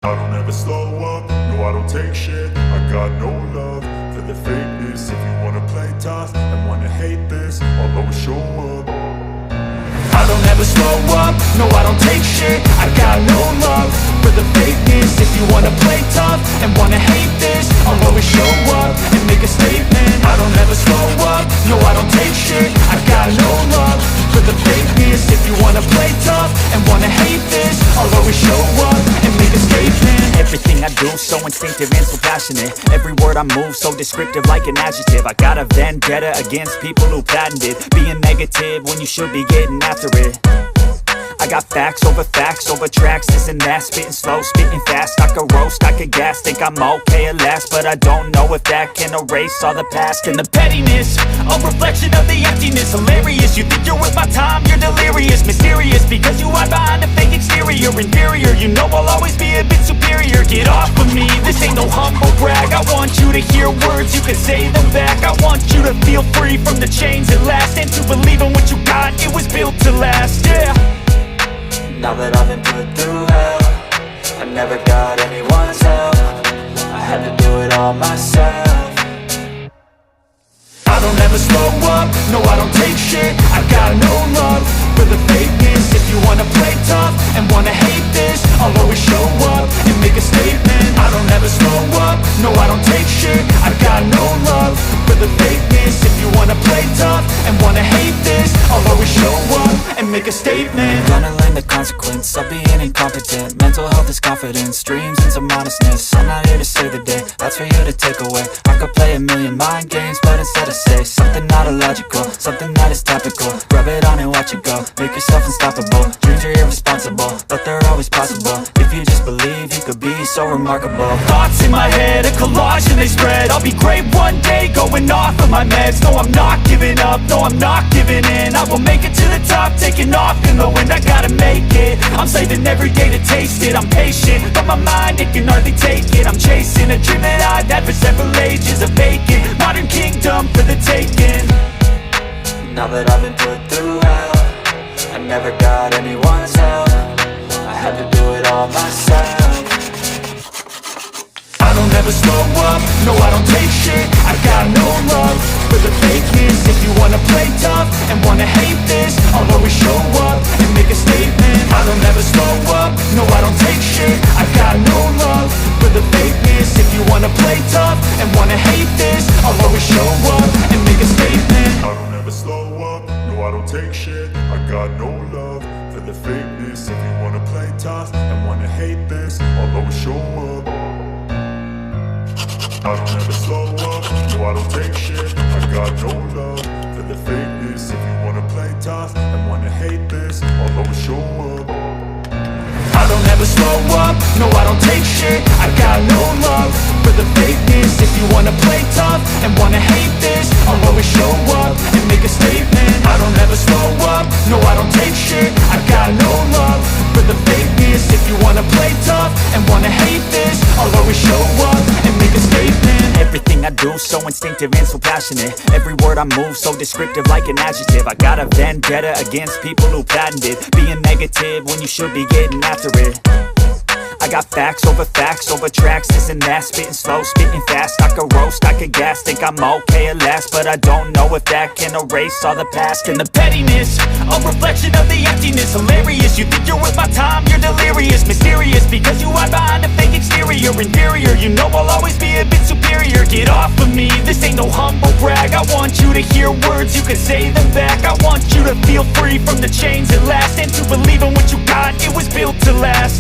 I don't ever slow up, no I don't take shit. I got no love for the fakeness. If you wanna play tough and wanna hate this, I'll always show up. I don't ever slow up, no I don't take shit. I got no love for the fakeness. If you wanna play tough and wanna hate this, I'll always show up and make a statement. I don't ever slow up, no I don't take shit. I got no love for the fakeness. If you wanna play tough and wanna hate this, I'll always show up and make a statement. Everything I do so instinctive and so passionate. Every word I move so descriptive like an adjective. I got a vendetta against people who patented being negative when you should be getting after it. I got facts over tracks, this and that. Spitting slow, spitting fast, I could roast, I could gas. Think I'm okay at last, but I don't know if that can erase all the past. And the pettiness, a reflection of the emptiness. Hilarious, you think you're worth my time, you're delirious. Mysterious, because you hide behind a fake exterior. Inferior, you know I'll always be a bit superior. Get off of me, this ain't no humble brag. I want you to hear words, you can say them back. I want you to feel free from the chains at last, and to believe in what you got, it was built to last, yeah. Now that I've been put through hell, I never got anyone's help. I had to do it all myself. I don't ever slow up, no I don't take shit. I got no love for the fakeness. If you wanna play tough and wanna hate this, I'll always show up and make a statement. I don't ever slow up, no I don't take shit. I got no love for the fakeness. If you wanna play tough and wanna hate this, I'll always show up and make a statement. Gonna learn the consequence of being incompetent. Mental health is confidence, dreams and some honestness. I'm not here to save the day, that's for you to take away. I could play a million mind games, but instead I say something not illogical, something that is topical. Rub it on and watch it go, make yourself unstoppable. Dreams are irresponsible, but they're always possible. If you just believe, you could be so remarkable. Thoughts in my head, a collage and they spread. I'll be great one day, going off of my meds. No, I'm not giving up, no, I'm not giving in. I will make it to the top, taking off in the wind. I gotta make it, I'm saving every day to taste it. I'm patient, but my mind, it can hardly take it. I'm chasing a dream that I've had for several ages. A vacant, modern kingdom for the taking. Now that I've been put through hell, I never got anyone's help. I had to do it all myself. I don't ever slow up, no I don't take shit. I got no love for the fakeness. If you wanna play tough and wanna hate this, I'll always show up and make a statement. I don't ever slow up, no I don't take shit. I got no love for the fakeness. If you wanna play tough and wanna hate this, I'll always show up and make a statement. I don't ever slow up, no I don't take shit. I got no love for the fakeness. If you wanna play tough and wanna hate this, I'll always show up. I don't ever slow up, no I don't take shit. I got no love for the fakeness. If you wanna play tough and wanna hate this, I'll always show up. I don't ever slow up, no I don't take shit. I got no love for the fakeness. If you wanna play tough and wanna hate this, I'll always show up and make a statement. I don't ever slow up, no I don't take shit. I got no love for the fakeness. If you wanna play tough and wanna hate this, I'll always show up and make a statement. Everything I do so instinctive and so passionate. Every word I move so descriptive like an adjective. I got a vendetta against people who patented being negative when you should be getting after it. I got facts over tracks, this and that. Spitting slow, spitting fast, I could roast, I could gas. Think I'm okay at last, but I don't know if that can erase all the past. And the pettiness, a reflection of the emptiness. Hilarious, you think you're worth my time, you're delirious. Mysterious, because you hide behind a fake exterior. Inferior, you know I'll always be a bit superior. Get off of me, this ain't no humble brag. I want you to hear words, you can say them back. I want you to feel free from the chains at last, and to believe in what you got, it was built to last.